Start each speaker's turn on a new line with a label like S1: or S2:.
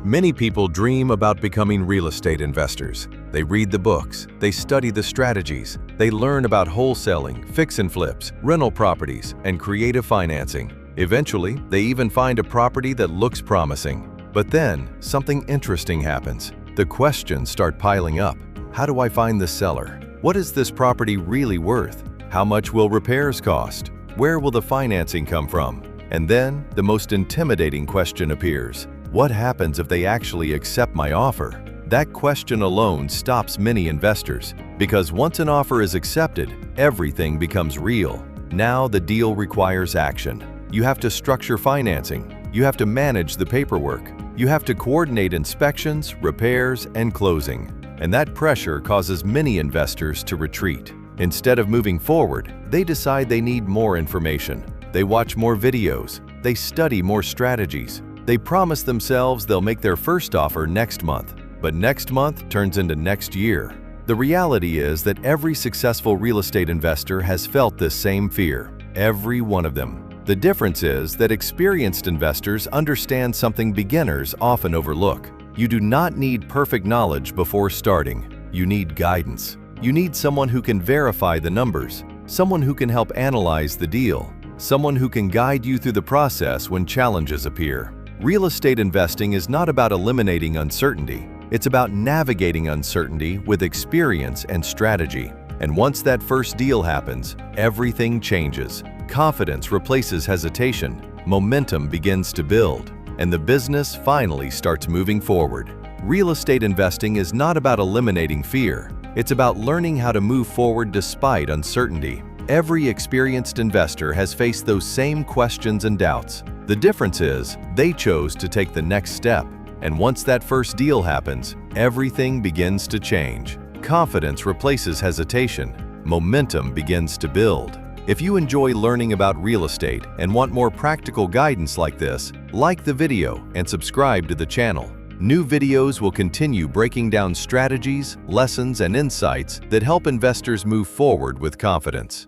S1: Many people dream about becoming real estate investors. They read the books, they study the strategies, they learn about wholesaling, fix and flips, rental properties, and creative financing. Eventually, they even find a property that looks promising. But then, something interesting happens. The questions start piling up. How do I find the seller? What is this property really worth? How much will repairs cost? Where will the financing come from? And then, the most intimidating question appears. What happens if they actually accept my offer? That question alone stops many investors, because once an offer is accepted, everything becomes real. Now the deal requires action. You have to structure financing. You have to manage the paperwork. You have to coordinate inspections, repairs, and closing. And that pressure causes many investors to retreat. Instead of moving forward, they decide they need more information. They watch more videos. They study more strategies. They promise themselves they'll make their first offer next month, but next month turns into next year. The reality is that every successful real estate investor has felt this same fear, every one of them. The difference is that experienced investors understand something beginners often overlook. You do not need perfect knowledge before starting. You need guidance. You need someone who can verify the numbers, someone who can help analyze the deal, someone who can guide you through the process when challenges appear. Real estate investing is not about eliminating uncertainty. It's about navigating uncertainty with experience and strategy. And once that first deal happens, everything changes. Confidence replaces hesitation, momentum begins to build, and the business finally starts moving forward. Real estate investing is not about eliminating fear. It's about learning how to move forward despite uncertainty. Every experienced investor has faced those same questions and doubts. The difference is, they chose to take the next step. And once that first deal happens, everything begins to change. Confidence replaces hesitation. Momentum begins to build. If you enjoy learning about real estate and want more practical guidance like this, like the video and subscribe to the channel. New videos will continue breaking down strategies, lessons, and insights that help investors move forward with confidence.